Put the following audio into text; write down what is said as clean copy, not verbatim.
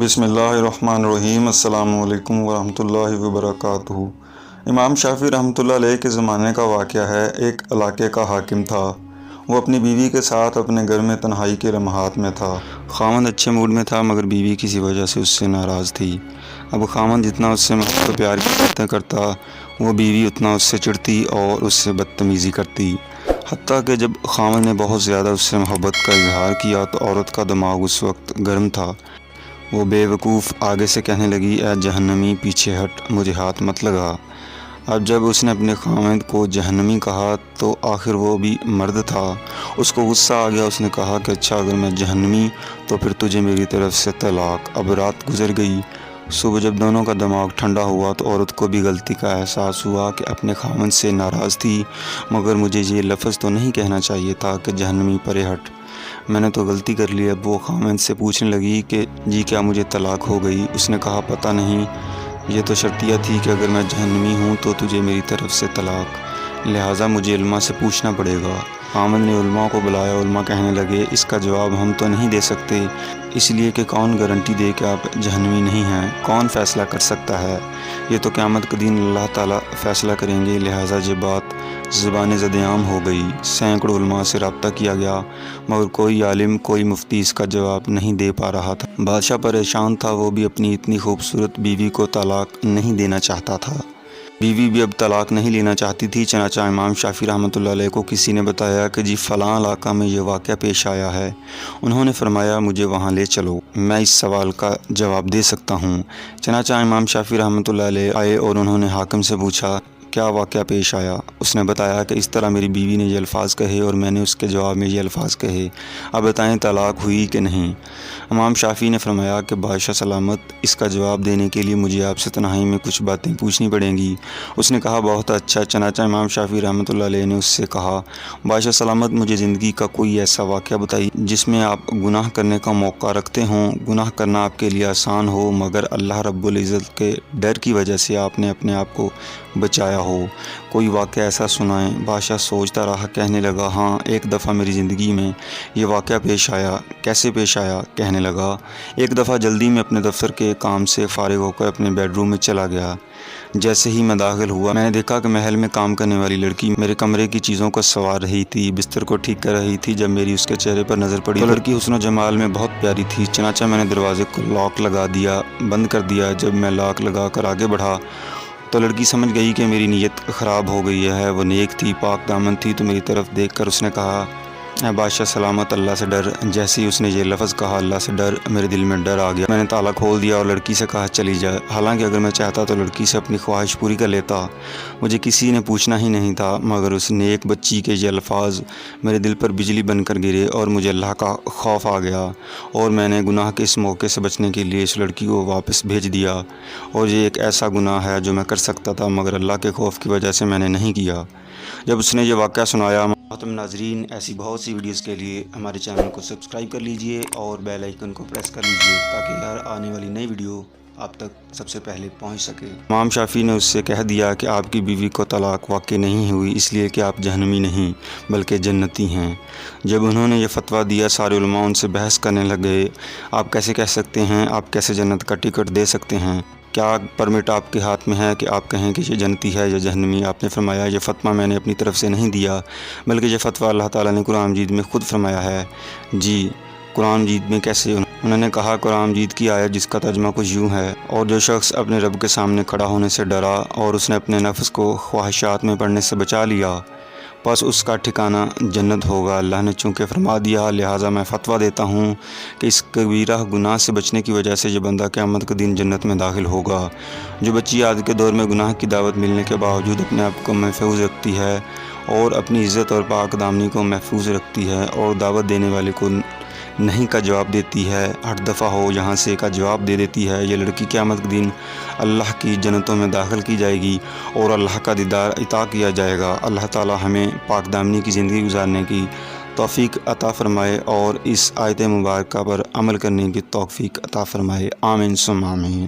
بسم اللہ الرحمن الرحیم۔ السلام علیکم ورحمۃ اللہ وبرکاتہ۔ امام شافعی رحمۃ اللہ علیہ کے زمانے کا واقعہ ہے۔ ایک علاقے کا حاکم تھا۔ وہ اپنی بیوی کے ساتھ اپنے گھر میں تنہائی کے لمحات میں تھا۔ خاوند اچھے موڈ میں تھا مگر بیوی کسی وجہ سے اس سے ناراض تھی۔ اب خاوند جتنا اس سے محبت و پیار کی باتیں کرتا وہ بیوی اتنا اس سے چڑھتی اور اس سے بدتمیزی کرتی، حتیٰ کہ جب خاوند نے بہت زیادہ اس سے محبت کا اظہار کیا تو عورت کا دماغ اس وقت گرم تھا۔ وہ بے وقوف آگے سے کہنے لگی، اے جہنمی پیچھے ہٹ، مجھے ہاتھ مت لگا۔ اب جب اس نے اپنے خاوند کو جہنمی کہا تو آخر وہ بھی مرد تھا، اس کو غصہ آ گیا۔ اس نے کہا کہ اچھا اگر میں جہنمی تو پھر تجھے میری طرف سے طلاق۔ اب رات گزر گئی۔ صبح جب دونوں کا دماغ ٹھنڈا ہوا تو عورت کو بھی غلطی کا احساس ہوا کہ اپنے خاوند سے ناراض تھی، مگر مجھے یہ لفظ تو نہیں کہنا چاہیے تھا کہ جہنمی پرے ہٹ، میں نے تو غلطی کر لی۔ اب وہ خاوند سے پوچھنے لگی کہ جی کیا مجھے طلاق ہو گئی؟ اس نے کہا پتہ نہیں، یہ تو شرطیہ تھی کہ اگر میں جہنمی ہوں تو تجھے میری طرف سے طلاق، لہٰذا مجھے علماء سے پوچھنا پڑے گا۔ خاوند نے علماء کو بلایا۔ علماء کہنے لگے اس کا جواب ہم تو نہیں دے سکتے، اس لیے کہ کون گارنٹی دے کہ آپ جہنمی نہیں ہیں؟ کون فیصلہ کر سکتا ہے؟ یہ تو قیامت کے دن اللہ تعالیٰ فیصلہ کریں گے، لہٰذا یہ بات زبان زد عام ہو گئی۔ سینکڑوں علماء سے رابطہ کیا گیا مگر کوئی عالم، کوئی مفتی اس کا جواب نہیں دے پا رہا تھا۔ بادشاہ پریشان تھا، وہ بھی اپنی اتنی خوبصورت بیوی کو طلاق نہیں دینا چاہتا تھا۔ بیوی بھی اب طلاق نہیں لینا چاہتی تھی۔ چنانچہ امام شافعی رحمۃ اللہ علیہ کو کسی نے بتایا کہ جی فلاں علاقہ میں یہ واقعہ پیش آیا ہے۔ انہوں نے فرمایا مجھے وہاں لے چلو، میں اس سوال کا جواب دے سکتا ہوں۔ چنانچہ امام شافعی رحمۃ اللہ علیہ آئے اور انہوں نے حاکم سے پوچھا کیا واقعہ پیش آیا؟ اس نے بتایا کہ اس طرح میری بیوی نے یہ الفاظ کہے اور میں نے اس کے جواب میں یہ الفاظ کہے، اب بتائیں طلاق ہوئی کہ نہیں؟ امام شافعی نے فرمایا کہ بادشاہ سلامت، اس کا جواب دینے کے لیے مجھے آپ سے تنہائی میں کچھ باتیں پوچھنی پڑیں گی۔ اس نے کہا بہت اچھا۔ چنانچہ امام شافعی رحمۃ اللہ علیہ نے اس سے کہا بادشاہ سلامت، مجھے زندگی کا کوئی ایسا واقعہ بتائیے جس میں آپ گناہ کرنے کا موقع رکھتے ہوں، گناہ کرنا آپ کے لیے آسان ہو مگر اللہ رب العزت کے ڈر کی وجہ سے آپ نے اپنے آپ کو بچایا ہو، کوئی واقعہ ایسا سنائیں۔ بادشاہ سوچتا رہا، کہنے لگا ہاں ایک دفعہ میری زندگی میں یہ واقعہ پیش آیا۔ کیسے پیش آیا؟ کہنے لگا ایک دفعہ جلدی میں اپنے دفتر کے کام سے فارغ ہو کر اپنے بیڈ روم میں چلا گیا۔ جیسے ہی میں داخل ہوا میں نے دیکھا کہ محل میں کام کرنے والی لڑکی میرے کمرے کی چیزوں کو سنوار رہی تھی، بستر کو ٹھیک کر رہی تھی۔ جب میری اس کے چہرے پر نظر پڑی تو لڑکی حسن و جمال میں بہت پیاری تھی۔ چنانچہ میں نے دروازے کو لاک لگا دیا، بند کر دیا۔ جب میں لاک لگا کر آگے بڑھا تو لڑکی سمجھ گئی کہ میری نیت خراب ہو گئی ہے۔ وہ نیک تھی، پاک دامن تھی، تو میری طرف دیکھ کر اس نے کہا اے بادشاہ سلامت، اللہ سے ڈر۔ جیسے ہی اس نے یہ لفظ کہا اللہ سے ڈر، میرے دل میں ڈر آ گیا۔ میں نے تالا کھول دیا اور لڑکی سے کہا چلی جائے۔ حالانکہ اگر میں چاہتا تو لڑکی سے اپنی خواہش پوری کر لیتا، مجھے کسی نے پوچھنا ہی نہیں تھا، مگر اس نیک بچی کے یہ الفاظ میرے دل پر بجلی بن کر گرے اور مجھے اللہ کا خوف آ گیا، اور میں نے گناہ کے اس موقع سے بچنے کے لیے اس لڑکی کو واپس بھیج دیا، اور یہ ایک ایسا گناہ ہے جو میں کر سکتا تھا مگر اللہ کے خوف کی وجہ سے میں نے نہیں کیا۔ جب اس نے یہ واقعہ سنایا، محترم ناظرین، ایسی بہت سی ویڈیوز کے لیے ہمارے چینل کو سبسکرائب کر لیجئے اور بیل آئیکن کو پریس کر لیجئے تاکہ ہر آنے والی نئی ویڈیو آپ تک سب سے پہلے پہنچ سکے۔ امام شافعی نے اس سے کہہ دیا کہ آپ کی بیوی کو طلاق واقع نہیں ہوئی اس لیے کہ آپ جہنمی نہیں بلکہ جنتی ہیں۔ جب انہوں نے یہ فتویٰ دیا سارے علماء ان سے بحث کرنے لگے، آپ کیسے کہہ سکتے ہیں؟ آپ کیسے جنت کا ٹکٹ دے سکتے ہیں؟ کیا پرمٹ آپ کے ہاتھ میں ہے کہ آپ کہیں کہ یہ جنتی ہے یا جہنمی؟ آپ نے فرمایا یہ فتویٰ میں نے اپنی طرف سے نہیں دیا بلکہ یہ فتویٰ اللہ تعالیٰ نے قرآن مجید میں خود فرمایا ہے۔ جی قرآن مجید میں کیسے؟ انہوں نے کہا قرآن مجید کی آیت جس کا ترجمہ کچھ یوں ہے، اور جو شخص اپنے رب کے سامنے کھڑا ہونے سے ڈرا اور اس نے اپنے نفس کو خواہشات میں پڑنے سے بچا لیا، بس اس کا ٹھکانہ جنت ہوگا۔ اللہ نے چونکہ فرما دیا لہٰذا میں فتویٰ دیتا ہوں کہ اس کبیرہ گناہ سے بچنے کی وجہ سے یہ بندہ قیامت کے دن جنت میں داخل ہوگا۔ جو بچی آج کے دور میں گناہ کی دعوت ملنے کے باوجود اپنے آپ کو محفوظ رکھتی ہے اور اپنی عزت اور پاک دامنی کو محفوظ رکھتی ہے اور دعوت دینے والے کو نہیں کا جواب دیتی ہے، ہر دفعہ ہو یہاں سے کا جواب دے دیتی ہے، یہ لڑکی قیامت کے دن اللہ کی جنتوں میں داخل کی جائے گی اور اللہ کا دیدار عطا کیا جائے گا۔ اللہ تعالی ہمیں پاک دامنی کی زندگی گزارنے کی توفیق عطا فرمائے اور اس آیت مبارکہ پر عمل کرنے کی توفیق عطا فرمائے، آمین ثم آمین۔